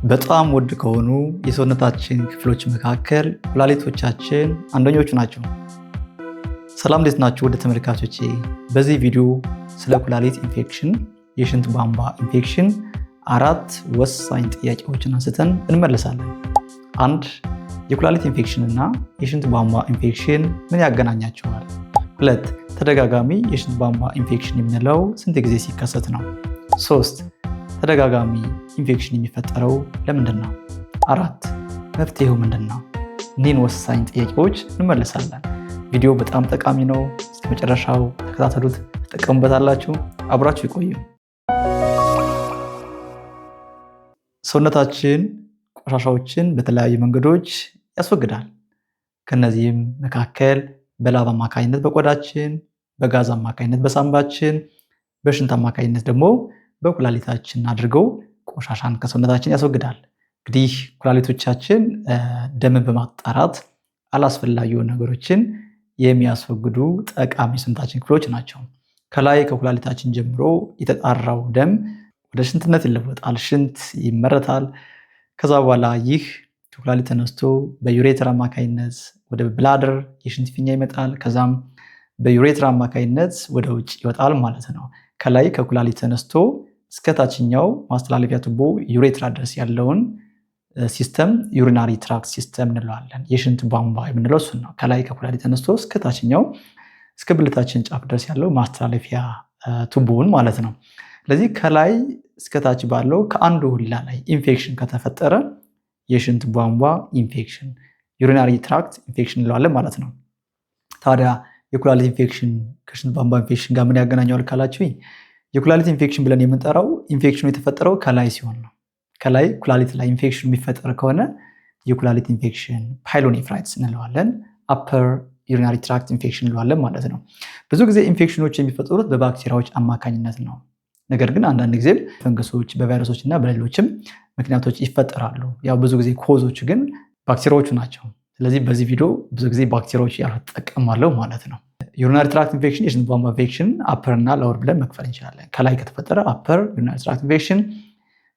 በጣም ውድ ከሆኑ የሰውነታችን ክፍሎች መካከል ኩላሊቶቻችን አንደኞቹ ናቸው። ሰላም እንዴት ናችሁ ውድ ተመልካቾቼ? በዚህ ቪዲዮ ስለ ኩላሊት ኢንፌክሽን፣ የሽንት ቧንቧ ኢንፌክሽን 4 ወሳኝ ጥያቄዎችን አንስተን እንመለሳለን። 1. የኩላሊት ኢንፌክሽን እና የሽንት ቧንቧ ኢንፌክሽን ምን ያገናኛቸዋል? 2. ተደጋጋሚ የሽንት ቧንቧ ኢንፌክሽን የምንለው ስንት ጊዜ ሲከሰት ነው? 3. ተደጋጋሚ ኢንፌክሽን የሚፈጠረው ለምንድን ነው? 4. መፍትሄው ምንድን ነው? እኒህን ወሳኝ ጥያቄዎች እንመለሳለን። ቪዲዮ በጣም ጠቃሚ ነው። እስከ መጨረሻው ተከታተሉት፣ ተጠቀሙበታላችሁ። አብራችሁ ይቆዩ። ሰውነታችን ቆሻሻዎችን በተለያዩ መንገዶች ያስወግዳል። ከነዚህም መካከል በላብ አማካኝነት በቆዳችን፣ በጋዝ አማካኝነት በሳምባችን፣ በሽንት አማካኝነት ደግሞ በኩላሊታችን አድርገው ቆሻሻን ከሰውነታችን ያስወግዳል። እንግዲህ ኩላሊቶቻችን ደምን በማጣራት አላስፈላጊ ነገሮችን የሚያስወግዱ ጠቃሚ የሰውነታችን ክፍሎች ናቸው። ከላይ ከኩላሊታችን ጀምሮ የተጣራው ደም ወደ ሽንትነት ይለወጣል፣ ሽንት ይመረታል። ከዛ በኋላ ይህ ከኩላሊት ተነስቶ በዩሬትር አማካኝነት ወደ ብላደር የሽንት ፊኛ ይመጣል። ከዛም በዩሬትር አማካኝነት ወደ ውጭ ይወጣል ማለት ነው። ከላይ ከኩላሊት ተነስቶ እስከ ታችኛው ማስተላለፊያ ቱቦ ዩሬትራ ድረስ ያለውን ሲስተም ዩሪናሪ ትራክት ሲስተም እንለዋለን። የሽንት ቧንቧ የምንለው እሱን ነው። ከላይ ከኩላሊት ተነስቶ እስከ ታችኛው እስከ ብልታችን ጫፍ ድረስ ያለው ማስተላለፊያ ቱቦውን ማለት ነው። ስለዚህ ከላይ እስከ ታች ባለው ከአንዱ ሁላ ላይ ኢንፌክሽን ከተፈጠረ የሽንት ቧንቧ ኢንፌክሽን ዩሪናሪ ትራክት ኢንፌክሽን እንለዋለን ማለት ነው። ታዲያ የኩላሊት ኢንፌክሽን ከሽንት ቧንቧ ኢንፌክሽን ጋር ምን ያገናኘዋል ካላችሁ፣ የኩላሊት ኢንፌክሽን ብለን የምንጠራው ኢንፌክሽኑ የተፈጠረው ከላይ ሲሆን ነው። ከላይ ኩላሊት ላይ ኢንፌክሽን የሚፈጠር ከሆነ የኩላሊት ኢንፌክሽን ፓይሎኔፍራይትስ እንለዋለን። አፐር ዩሪናሪ ትራክት ኢንፌክሽን እንለዋለን ማለት ነው። ብዙ ጊዜ ኢንፌክሽኖች የሚፈጠሩት በባክቴሪያዎች አማካኝነት ነው። ነገር ግን አንዳንድ ጊዜም ፈንገሶች፣ በቫይረሶች እና በሌሎችም ምክንያቶች ይፈጠራሉ። ያው ብዙ ጊዜ ኮዞች ግን ባክቴሪያዎቹ ናቸው። ስለዚህ በዚህ ቪዲዮ ብዙ ጊዜ ባክቴሪያዎች ያልተጠቀማለሁ ማለት ነው። ዩሪናሪ ትራክት ኢንፌክሽን፣ የሽንት ቧንቧ ኢንፌክሽን አፐር እና ላወር ብለን መክፈል እንችላለን። ከላይ ከተፈጠረ አፐር ዩሪናሪ ትራክት ኢንፌክሽን፣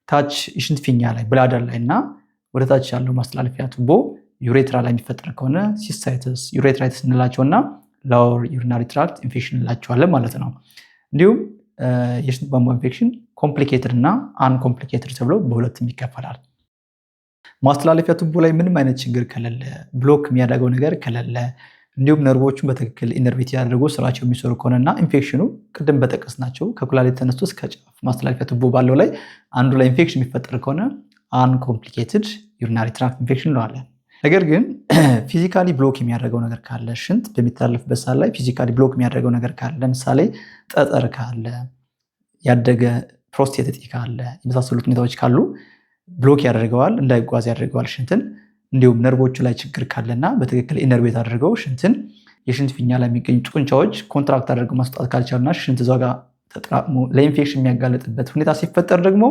ታች የሽንት ፊኛ ላይ ብላደር ላይ እና ወደ ታች ያለው ማስተላለፊያ ቱቦ ዩሬትራ ላይ የሚፈጠር ከሆነ ሲስታይተስ ዩሬትራይተስ እንላቸው እና ላወር ዩሪናሪ ትራክት ኢንፌክሽን እንላቸዋለን ማለት ነው። እንዲሁም የሽንት ቧንቧ ኢንፌክሽን ኮምፕሊኬትድ እና አንኮምፕሊኬትድ ተብሎ በሁለትም ይከፈላል። ማስተላለፊያ ቱቦ ላይ ምንም አይነት ችግር ከሌለ፣ ብሎክ የሚያደርገው ነገር ከሌለ፣ እንዲሁም ነርቮቹን በትክክል ኢነርቬት ያደርጉ ስራቸው የሚሰሩ ከሆነና ኢንፌክሽኑ ቅድም በጠቀስናቸው ከኩላሊት ተነስቶ እስከ ጫፍ ማስተላለፊያ ቱቦ ባለው ላይ አንዱ ላይ ኢንፌክሽን የሚፈጠር ከሆነ አንኮምፕሊኬትድ ዩሪናሪ ትራክት ኢንፌክሽን እንለዋለን። ነገር ግን ፊዚካሊ ብሎክ የሚያደርገው ነገር ካለ፣ ሽንት በሚተላለፍበት ሰዓት ላይ ፊዚካሊ ብሎክ የሚያደርገው ነገር ካለ፣ ለምሳሌ ጠጠር ካለ፣ ያደገ ፕሮስቴት እጢ ካለ፣ የመሳሰሉት ሁኔታዎች ካሉ ብሎክ ያደርገዋል፣ እንዳይጓዝ ያደርገዋል ሽንትን። እንዲሁም ነርቮቹ ላይ ችግር ካለና በትክክል ኢነርቬት አድርገው ሽንትን የሽንት ፊኛ ላይ የሚገኙ ጡንቻዎች ኮንትራክት አድርገው ማስጣት ካልቻሉና ሽንት እዛ ጋር ተጠራቅሞ ለኢንፌክሽን የሚያጋለጥበት ሁኔታ ሲፈጠር ደግሞ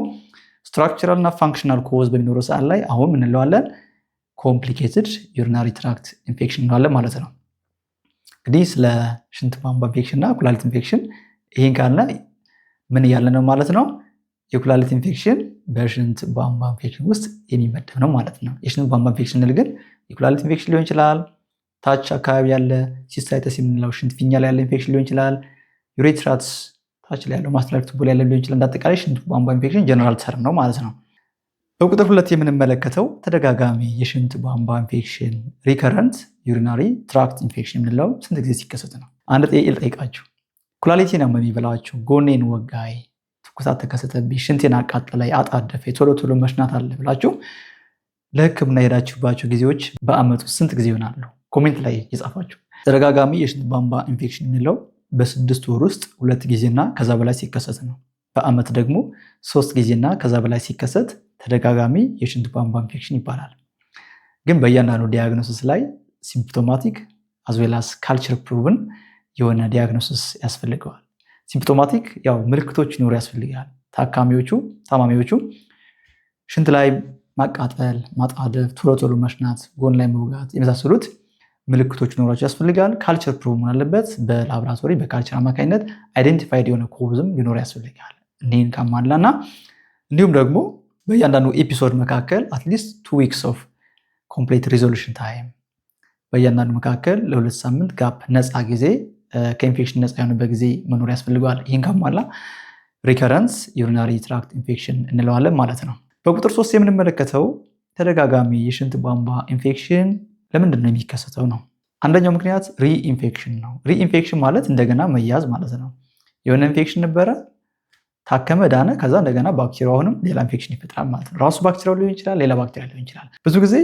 ስትራክቸራል እና ፋንክሽናል ኮዝ በሚኖረው ሰዓት ላይ አሁን እንለዋለን ኮምፕሊኬትድ ዩሪናሪ ትራክት ኢንፌክሽን እንለዋለን ማለት ነው። እንግዲህ ስለ ሽንት ቧንቧ ኢንፌክሽን እና ኩላሊት ኢንፌክሽን ይህን ካለ ምን እያለ ነው ማለት ነው? የኩላሊት ኢንፌክሽን በሽንት ቧንቧ ኢንፌክሽን ውስጥ የሚመደብ ነው ማለት ነው። የሽንት ቧንቧ ኢንፌክሽን ግን የኩላሊት ኢንፌክሽን ሊሆን ይችላል። ታች አካባቢ ያለ ሲስታይተስ የምንለው ሽንት ፊኛ ላይ ያለ ኢንፌክሽን ሊሆን ይችላል። ዩሬትራትስ ታች ላይ ያለው ማስተላለፊያ ቱቦ ላይ ያለ ሊሆን ይችላል። እንዳጠቃላይ ሽንት ቧንቧ ኢንፌክሽን ጀነራል ተርም ነው ማለት ነው። በቁጥር 2 የምንመለከተው ተደጋጋሚ የሽንት ቧንቧ ኢንፌክሽን ሪከረንት ዩሪናሪ ትራክት ኢንፌክሽን የምንለው ስንት ጊዜ ሲከሰት ነው? አንድ ጥያቄ ልጠይቃችሁ። ኩላሊቴን አመመኝ ብላችሁ፣ ጎኔን ወጋይ፣ ትኩሳት ተከሰተብኝ፣ ሽንቴን አቃጠለኝ፣ አጣደፈ፣ ቶሎ ቶሎ መሽናት አለ ብላችሁ ለሕክምና የሄዳችሁባቸው ጊዜዎች በአመት ውስጥ ስንት ጊዜ ይሆናሉ? ኮሜንት ላይ የጻፋችሁ። ተደጋጋሚ የሽንት ቧንቧ ኢንፌክሽን የምንለው በ6 ወር ውስጥ 2 ጊዜና ከዛ በላይ ሲከሰት ነው። በአመት ደግሞ 3 ጊዜና ከዛ በላይ ሲከሰት ተደጋጋሚ የሽንት ቧንቧ ኢንፌክሽን ይባላል። ግን በእያንዳንዱ ዲያግኖሲስ ላይ ሲምፕቶማቲክ አዝዌላስ ካልቸር ፕሩቭን የሆነ ዲያግኖሲስ ያስፈልገዋል። ሲምፕቶማቲክ ያው ምልክቶች ይኖሩ ያስፈልጋል። ታማሚዎቹ ሽንት ላይ ማቃጠል፣ ማጣደፍ፣ ቶሎ ቶሎ መሽናት፣ ጎን ላይ መውጋት የመሳሰሉት ምልክቶች ሊኖራቸው ያስፈልጋል። ካልቸር ፕሩቭ መሆን አለበት። በላቦራቶሪ በካልቸር አማካኝነት አይደንቲፋይድ የሆነ ኮዝም ሊኖር ያስፈልጋል። እኒህን ካሟላና እንዲሁም ደግሞ በእያንዳንዱ ኤፒሶድ መካከል አትሊስት 2 weeks ኦፍ ኮምፕሊት ሪዞሉሽን ታይም፣ በእያንዳንዱ መካከል ለ2 ሳምንት ጋፕ ነፃ ጊዜ ከኢንፌክሽን ነፃ የሆነበት ጊዜ መኖር ያስፈልገዋል። ይህን ካሟላ ሪከረንስ ዩሪናሪ ትራክት ኢንፌክሽን እንለዋለን ማለት ነው። በቁጥር 3 የምንመለከተው ተደጋጋሚ የሽንት ቧንቧ ኢንፌክሽን ለምንድን ነው የሚከሰተው ነው። አንደኛው ምክንያት ሪኢንፌክሽን ነው። ሪኢንፌክሽን ማለት እንደገና መያዝ ማለት ነው። የሆነ ኢንፌክሽን ነበረ፣ ታከመ፣ ዳነ፣ ከዛ እንደገና ባክቴሪያው አሁንም ሌላ ኢንፌክሽን ይፈጥራል ማለት ነው። ራሱ ባክቴሪያው ሊሆን ይችላል፣ ሌላ ባክቴሪያ ሊሆን ይችላል። ብዙ ጊዜ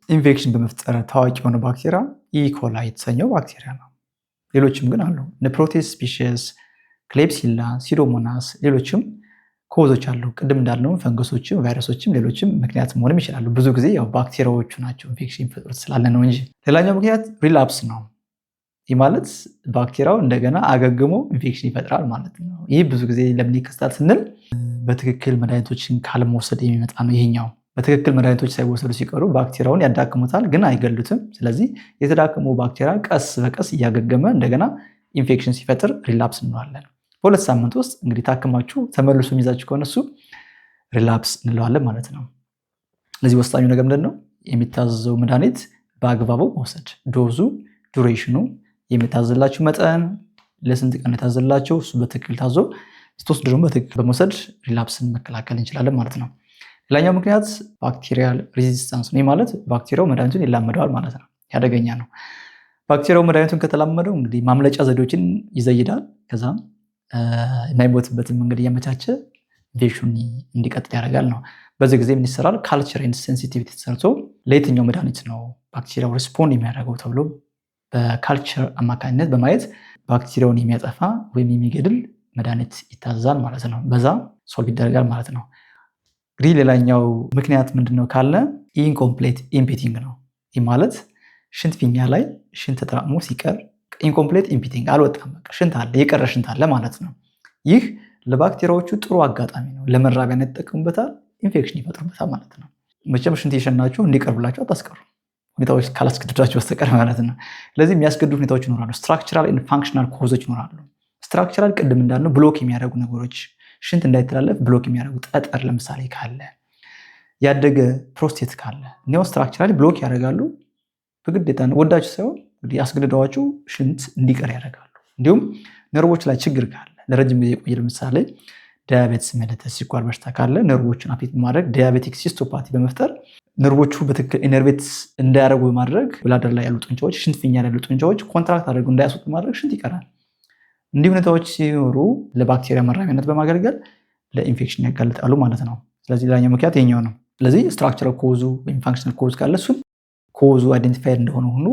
ኢንፌክሽን በመፍጠር ታዋቂ የሆነ ባክቴሪያ ኢኮላይ የተሰኘው ባክቴሪያ ነው። ሌሎችም ግን አሉ። ፕሮቴስ ስፒሺስ፣ ክሌፕሲላ፣ ሲዶሞናስ፣ ሌሎችም ኮዞች አሉ። ቅድም እንዳልነው ፈንገሶችም ቫይረሶችም ሌሎችም ምክንያት መሆንም ይችላሉ። ብዙ ጊዜ ያው ባክቴሪያዎቹ ናቸው ኢንፌክሽን የሚፈጥሩት ስላለ ነው እንጂ። ሌላኛው ምክንያት ሪላፕስ ነው። ይህ ማለት ባክቴሪያው እንደገና አገግሞ ኢንፌክሽን ይፈጥራል ማለት ነው። ይህ ብዙ ጊዜ ለምን ይከሰታል ስንል በትክክል መድኃኒቶችን ካለመውሰድ የሚመጣ ነው። ይሄኛው በትክክል መድኃኒቶች ሳይወሰዱ ሲቀሩ ባክቴሪያውን ያዳክሙታል፣ ግን አይገሉትም። ስለዚህ የተዳከመው ባክቴሪያ ቀስ በቀስ እያገገመ እንደገና ኢንፌክሽን ሲፈጥር ሪላፕስ እንለዋለን። በ2 ሳምንት ውስጥ እንግዲህ ታክማችሁ ተመልሶ የሚይዛችሁ ከሆነ እሱ ሪላፕስ እንለዋለን ማለት ነው። ለዚህ ወሳኙ ነገር ምንድን ነው? የሚታዘዘው መድኃኒት በአግባቡ መውሰድ፣ ዶዙ፣ ዱሬሽኑ፣ የሚታዘላችሁ መጠን፣ ለስንት ቀን የታዘላችሁ እሱ በትክክል ታዞ ስትወስዱ ደግሞ በትክክል በመውሰድ ሪላፕስን መከላከል እንችላለን ማለት ነው። ሌላኛው ምክንያት ባክቴሪያል ሬዚስታንስ ነው። ማለት ባክቴሪያው መድኃኒቱን ይላመደዋል ማለት ነው። ያደገኛ ነው። ባክቴሪያው መድኃኒቱን ከተላመደው እንግዲህ ማምለጫ ዘዴዎችን ይዘይዳል። ከዛም የማይሞትበትን መንገድ እያመቻቸ ኢንፌክሽን እንዲቀጥል ያደርጋል ነው። በዚህ ጊዜ ምን ይሰራል? ካልቸር ኤንድ ሴንሲቲቪቲ ተሰርቶ ለየትኛው መድኃኒት ነው ባክቴሪያው ሪስፖንድ የሚያደርገው ተብሎ በካልቸር አማካኝነት በማየት ባክቴሪያውን የሚያጠፋ ወይም የሚገድል መድኃኒት ይታዘዛል ማለት ነው። በዛ ሶልቭ ይደረጋል ማለት ነው። እንግዲህ ሌላኛው ምክንያት ምንድነው ካለ ኢንኮምፕሌት ኢምፒቲንግ ነው። ይህ ማለት ሽንት ፊኛ ላይ ሽንት ተጠራቅሞ ሲቀር ኢንኮምፕሌት ኢምፒቲንግ አልወጣም፣ በቃ ሽንት አለ፣ የቀረ ሽንት አለ ማለት ነው። ይህ ለባክቴሪያዎቹ ጥሩ አጋጣሚ ነው። ለመራቢያነት ይጠቀሙበታል፣ ኢንፌክሽን ይፈጥሩበታል ማለት ነው። መቼም ሽንት የሸናችሁ እንዲቀርብላቸው አታስቀሩ፣ ሁኔታዎች ካላስገድዳቸው በስተቀር ማለት ነው። ስለዚህ የሚያስገድዱ ሁኔታዎች ይኖራሉ። ስትራክቸራል ኤንድ ፋንክሽናል ኮዞች ይኖራሉ። ስትራክቸራል ቅድም እንዳልነው ብሎክ የሚያደርጉ ነገሮች፣ ሽንት እንዳይተላለፍ ብሎክ የሚያደርጉ ጠጠር ለምሳሌ ካለ፣ ያደገ ፕሮስቴት ካለ እኒያው ስትራክቸራሊ ብሎክ ያደርጋሉ። በግዴታ ወዳችሁ ሳይሆን እንግዲህ አስገድደዋችሁ ሽንት እንዲቀር ያደርጋሉ። እንዲሁም ነርቮች ላይ ችግር ካለ ለረጅም ጊዜ ቆየ፣ ለምሳሌ ዲያቤትስ ሜሊተስ ስኳር በሽታ ካለ ነርቮችን አፌክት በማድረግ ዲያቤቲክ ሲስቶፓቲ በመፍጠር ነርቮቹ በትክክል ኢነርቬት እንዳያደርጉ በማድረግ ብላደር ላይ ያሉ ጡንቻዎች፣ ሽንት ፊኛ ላይ ያሉ ጡንቻዎች ኮንትራክት አድርገው እንዳያስወጡ በማድረግ ሽንት ይቀራል። እንዲህ ሁኔታዎች ሲኖሩ ለባክቴሪያ መራቢያነት በማገልገል ለኢንፌክሽን ያጋልጣሉ ማለት ነው። ስለዚህ ሌላኛው ምክንያት የኛው ነው። ስለዚህ ስትራክቸራል ኮዙ ወይም ፋንክሽናል ኮዝ ካለ እሱን ኮዙ አይደንቲፋይድ እንደሆነ ሁሉ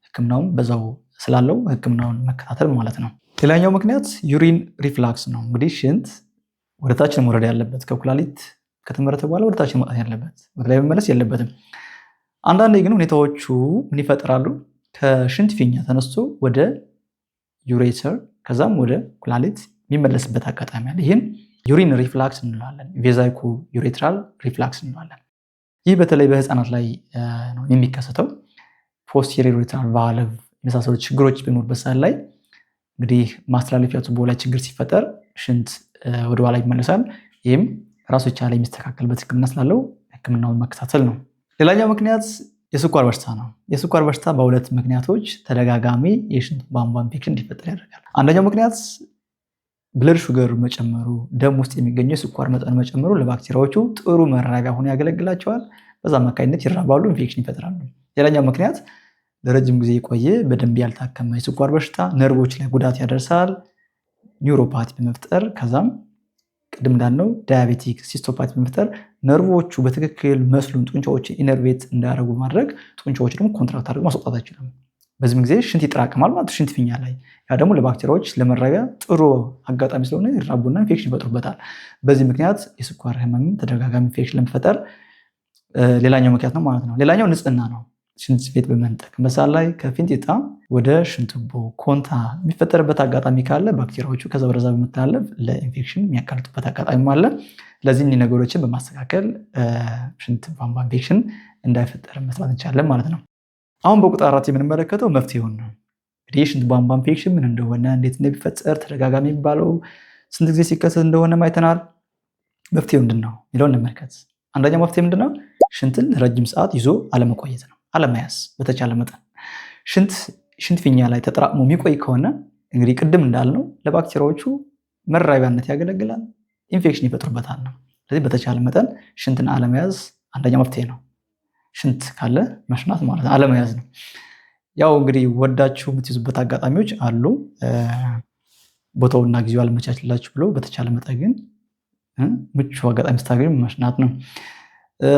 ህክምናውን በዛው ስላለው ህክምናውን መከታተል ማለት ነው። ሌላኛው ምክንያት ዩሪን ሪፍላክስ ነው። እንግዲህ ሽንት ወደታች ነው መውረድ ያለበት። ከኩላሊት ከተመረተ በኋላ ወደታች ነው መውጣት ያለበት፣ ወደ ላይ መመለስ የለበትም። አንዳንዴ ግን ሁኔታዎቹ ምን ይፈጥራሉ? ከሽንት ፊኛ ተነስቶ ወደ ዩሬተር ከዛም ወደ ኩላሊት የሚመለስበት አጋጣሚ አለ። ይህን ዩሪን ሪፍላክስ እንለዋለን። ቬዛይኮ ዩሬትራል ሪፍላክስ እንለዋለን። ይህ በተለይ በህፃናት ላይ ነው የሚከሰተው። ፖስቴሪየር ዩሬትራል ቫልቭ የመሳሰሉ ችግሮች በሚኖርበት ሰዓት ላይ እንግዲህ ማስተላለፊያ ቱቦ ላይ ችግር ሲፈጠር ሽንት ወደ ኋላ ይመለሳል። ይህም ራሱ የቻለ የሚስተካከልበት ህክምና ስላለው ህክምናውን መከታተል ነው። ሌላኛው ምክንያት የስኳር በሽታ ነው። የስኳር በሽታ በሁለት ምክንያቶች ተደጋጋሚ የሽንት ቧንቧ ኢንፌክሽን እንዲፈጠር ያደርጋል። አንደኛው ምክንያት ብለድ ሹገር መጨመሩ፣ ደም ውስጥ የሚገኘው የስኳር መጠን መጨመሩ ለባክቴሪያዎቹ ጥሩ መራቢያ ሆኖ ያገለግላቸዋል። በዛ አማካኝነት ይራባሉ፣ ኢንፌክሽን ይፈጥራሉ። ሌላኛው ምክንያት ለረጅም ጊዜ የቆየ በደንብ ያልታከመ የስኳር በሽታ ነርቮች ላይ ጉዳት ያደርሳል፣ ኒውሮፓቲ በመፍጠር ከዛም ቅድም እንዳልነው ዲያቤቲክ ሲስቶፓቲ በመፍጠር ነርቮቹ በትክክል መስሉን ጡንቻዎችን ኢነርቬት እንዳያደርጉ ማድረግ፣ ጡንቻዎች ደግሞ ኮንትራክት አድርገው ማስወጣት አይችሉም። በዚህም ጊዜ ሽንት ይጠራቀማል ማለት ሽንት ፊኛ ላይ። ያ ደግሞ ለባክቴሪያዎች ለመራቢያ ጥሩ አጋጣሚ ስለሆነ ይራቡና ኢንፌክሽን ይፈጥሩበታል። በዚህ ምክንያት የስኳር ህመም ተደጋጋሚ ኢንፌክሽን ለመፈጠር ሌላኛው ምክንያት ነው ማለት ነው። ሌላኛው ንጽህና ነው። ሽንት ቤት በመንጠቅ መሳል ላይ ከፊንጢጣ ወደ ሽንት ቱቦ ኮንታ የሚፈጠርበት አጋጣሚ ካለ ባክቴሪያዎቹ ከዛ ወደዛ በመተላለፍ ለኢንፌክሽን የሚያጋልጡበት አጋጣሚ አለ። ለዚህ እኒህ ነገሮችን በማስተካከል ሽንት ቧንቧ ኢንፌክሽን እንዳይፈጠር መስራት እንችላለን ማለት ነው። አሁን በቁጥር 4 የምንመለከተው መፍትሄውን ነው። እንግዲህ የሽንት ቧንቧ ኢንፌክሽን ምን እንደሆነ፣ እንዴት እንደሚፈጠር፣ ተደጋጋሚ የሚባለው ስንት ጊዜ ሲከሰት እንደሆነ አይተናል። መፍትሄው ምንድን ነው የሚለውን እንመልከት። አንደኛው መፍትሄ ምንድነው? ሽንትን ረጅም ሰዓት ይዞ አለመቆየት ነው፣ አለመያዝ በተቻለ መጠን። ሽንት ፊኛ ላይ ተጠራቅሞ የሚቆይ ከሆነ እንግዲህ ቅድም እንዳልነው ለባክቴሪያዎቹ መራቢያነት ያገለግላል፣ ኢንፌክሽን ይፈጥሩበታል ነው። ስለዚህ በተቻለ መጠን ሽንትን አለመያዝ አንደኛው መፍትሄ ነው። ሽንት ካለ መሽናት ማለት ነው፣ አለመያዝ ነው። ያው እንግዲህ ወዳችሁ የምትይዙበት አጋጣሚዎች አሉ። ቦታውና ጊዜው አልመቻችላችሁ ብሎ በተቻለ መጠን ግን ምቹ አጋጣሚ ስታገኙ መሽናት ነው።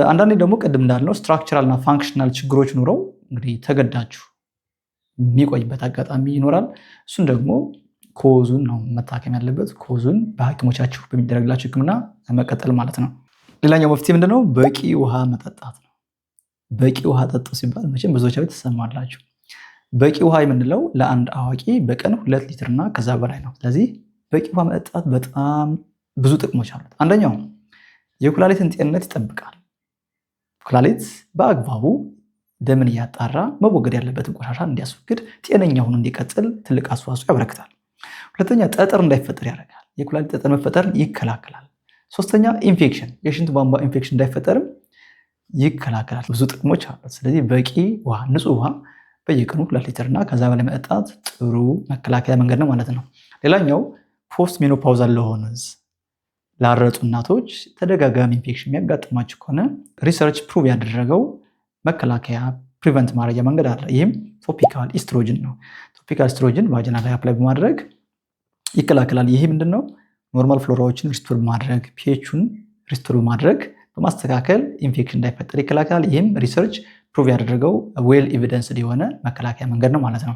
አንዳንዴ ደግሞ ቅድም እንዳልነው ስትራክቸራል እና ፋንክሽናል ችግሮች ኑረው እንግዲህ ተገዳችሁ የሚቆይበት አጋጣሚ ይኖራል። እሱን ደግሞ ኮዙን ነው መታከም ያለበት። ኮዙን በሐኪሞቻችሁ በሚደረግላችሁ ሕክምና መቀጠል ማለት ነው። ሌላኛው መፍትሄ ምንድነው? በቂ ውሃ መጠጣት ነው። በቂ ውሃ ጠጡ ሲባል መቼም ብዙዎቻችሁ ትሰማላችሁ። በቂ ውሃ የምንለው ለአንድ አዋቂ በቀን 2 ሊትርና ከዛ በላይ ነው። ስለዚህ በቂ ውሃ መጠጣት በጣም ብዙ ጥቅሞች አሉት። አንደኛው የኩላሊትን ጤንነት ይጠብቃል። ኩላሊት በአግባቡ ደምን እያጣራ መወገድ ያለበትን ቆሻሻ እንዲያስወግድ፣ ጤነኛ ሆኖ እንዲቀጥል ትልቅ አስተዋጽኦ ያበረክታል። ሁለተኛ ጠጠር እንዳይፈጠር ያደርጋል። የኩላሊት ጠጠር መፈጠርን ይከላከላል። ሶስተኛ ኢንፌክሽን፣ የሽንት ቧንቧ ኢንፌክሽን እንዳይፈጠርም ይከላከላል። ብዙ ጥቅሞች አሉት። ስለዚህ በቂ ውሃ፣ ንጹህ ውሃ በየቀኑ 2 ሊትርና ከዛ በላይ መጠጣት ጥሩ መከላከያ መንገድ ነው ማለት ነው። ሌላኛው ፖስት ሜኖፓውዛል ለሆኑት ላረጡ እናቶች ተደጋጋሚ ኢንፌክሽን የሚያጋጥማቸው ከሆነ ሪሰርች ፕሩቭ ያደረገው መከላከያ ፕሪቨንት ማድረጊያ መንገድ አለ። ይህም ቶፒካል ኢስትሮጅን ነው። ቶፒካል ኢስትሮጅን ቫጂና ላይ አፕላይ በማድረግ ይከላከላል። ይህ ምንድነው? ኖርማል ፍሎራዎችን ሪስቶር በማድረግ ፒኤቹን ሪስቶር በማድረግ በማስተካከል ኢንፌክሽን እንዳይፈጠር ይከላከላል። ይህም ሪሰርች ፕሩቭ ያደረገው ዌል ኤቪደንስ የሆነ መከላከያ መንገድ ነው ማለት ነው።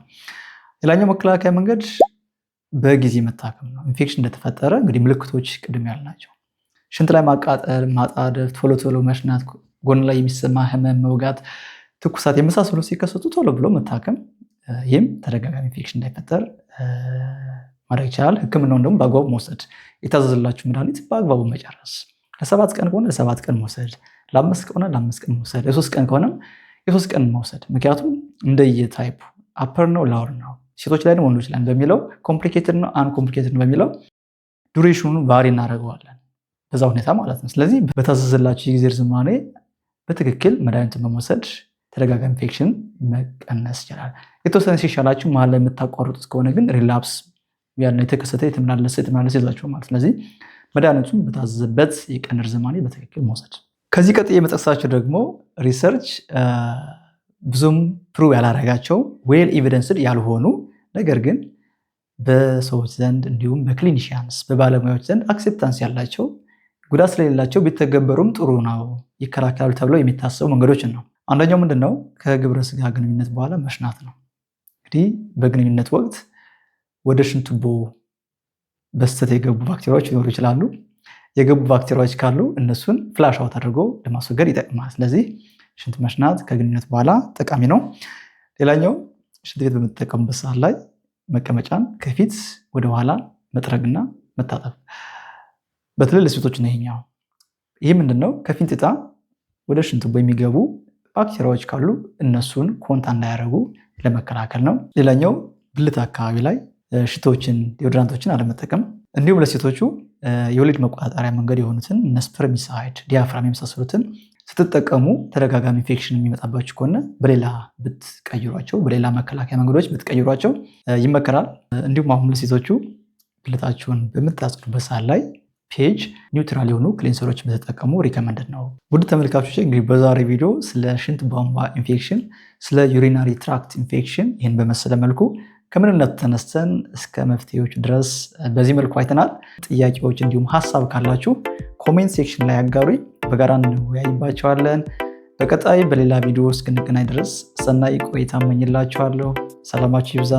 ሌላኛው መከላከያ መንገድ በጊዜ መታከም ነው። ኢንፌክሽን እንደተፈጠረ እንግዲህ ምልክቶች ቅድም ያልናቸው ሽንት ላይ ማቃጠል፣ ማጣደፍ፣ ቶሎ ቶሎ መሽናት፣ ጎን ላይ የሚሰማ ህመም፣ መውጋት፣ ትኩሳት የመሳሰሉ ሲከሰቱ ቶሎ ብሎ መታከም፣ ይህም ተደጋጋሚ ኢንፌክሽን እንዳይፈጠር ማድረግ ይቻላል። ህክምናውን ደግሞ በአግባቡ መውሰድ፣ የታዘዘላችሁ መድኃኒት በአግባቡ መጨረስ፣ ለ7 ቀን ከሆነ ለ7 ቀን መውሰድ፣ ለ5 ከሆነ ለ5 ቀን መውሰድ፣ የ3 ቀን ከሆነ የ3 ቀን መውሰድ። ምክንያቱም እንደየታይፑ አፐር ነው ላውር ነው፣ ሴቶች ላይ ነው ወንዶች ላይ በሚለው ኮምፕሊኬትድ ነው አንኮምፕሊኬትድ በሚለው ዱሬሽኑን ቫሪ እናደርገዋለን በዛ ሁኔታ ማለት ነው። ስለዚህ በታዘዘላችሁ የጊዜ ርዝማኔ በትክክል መድኃኒቱን በመውሰድ ተደጋጋሚ ኢንፌክሽን መቀነስ ይችላል። የተወሰነ ሲሻላችሁ መሀል ላይ የምታቋርጡት ከሆነ ግን ሪላፕስ ያለው የተከሰተ የተመላለሰ ይዛችሁ ማለት። ስለዚህ መድኃኒቱን በታዘዘበት የቀን ርዝማኔ በትክክል መውሰድ። ከዚህ ቀጥዬ የመጠቅሳቸው ደግሞ ሪሰርች ብዙም ፕሩቭ ያላረጋቸው ዌል ኤቪደንስድ ያልሆኑ ነገር ግን በሰዎች ዘንድ እንዲሁም በክሊኒሺያንስ በባለሙያዎች ዘንድ አክሴፕታንስ ያላቸው ጉዳት ስለሌላቸው ቢተገበሩም ጥሩ ነው ይከላከላሉ ተብለው የሚታሰቡ መንገዶችን ነው። አንደኛው ምንድነው? ከግብረ ስጋ ግንኙነት በኋላ መሽናት ነው። እንግዲህ በግንኙነት ወቅት ወደ ሽንት ቱቦ በስተት የገቡ ባክቴሪያዎች ሊኖሩ ይችላሉ። የገቡ ባክቴሪያዎች ካሉ እነሱን ፍላሽ አውት አድርጎ ለማስወገድ ይጠቅማል። ስለዚህ ሽንት መሽናት ከግንኙነት በኋላ ጠቃሚ ነው። ሌላኛው ሽንት ቤት በምትጠቀሙበት ሰዓት ላይ መቀመጫን ከፊት ወደ ኋላ መጥረግና መታጠብ፣ በተለይ ለሴቶች ነው ይሄኛው። ይህ ምንድነው? ከፊንጢጣ ወደ ሽንት ቱቦ የሚገቡ ባክቴሪያዎች ካሉ እነሱን ኮንታ እንዳያደርጉ ለመከላከል ነው። ሌላኛው ብልት አካባቢ ላይ ሽቶችን፣ ዲዮድራንቶችን አለመጠቀም፣ እንዲሁም ለሴቶቹ የወሊድ መቆጣጠሪያ መንገድ የሆኑትን ስፐርሚሳይድ፣ ዲያፍራም የመሳሰሉትን ስትጠቀሙ ተደጋጋሚ ኢንፌክሽን የሚመጣባችሁ ከሆነ በሌላ ብትቀይሯቸው፣ በሌላ መከላከያ መንገዶች ብትቀይሯቸው ይመከራል። እንዲሁም አሁን ለሴቶቹ ብልታችሁን በምታጸዱበት ሰዓት ላይ ፔጅ ኒውትራል የሆኑ ክሊንሰሮች በተጠቀሙ ሪከመንድድ ነው። ውድ ተመልካቾች እንግዲህ በዛሬ ቪዲዮ ስለ ሽንት ቧንቧ ኢንፌክሽን፣ ስለ ዩሪናሪ ትራክት ኢንፌክሽን ይህን በመሰለ መልኩ ከምንነት ተነስተን እስከ መፍትሄዎች ድረስ በዚህ መልኩ አይተናል። ጥያቄዎች እንዲሁም ሀሳብ ካላችሁ ኮሜንት ሴክሽን ላይ አጋሩኝ፣ በጋራ እንወያይባቸዋለን። በቀጣይ በሌላ ቪዲዮ እስክንገናኝ ድረስ ሰናይ ቆይታ እመኝላችኋለሁ። ሰላማችሁ ይብዛ።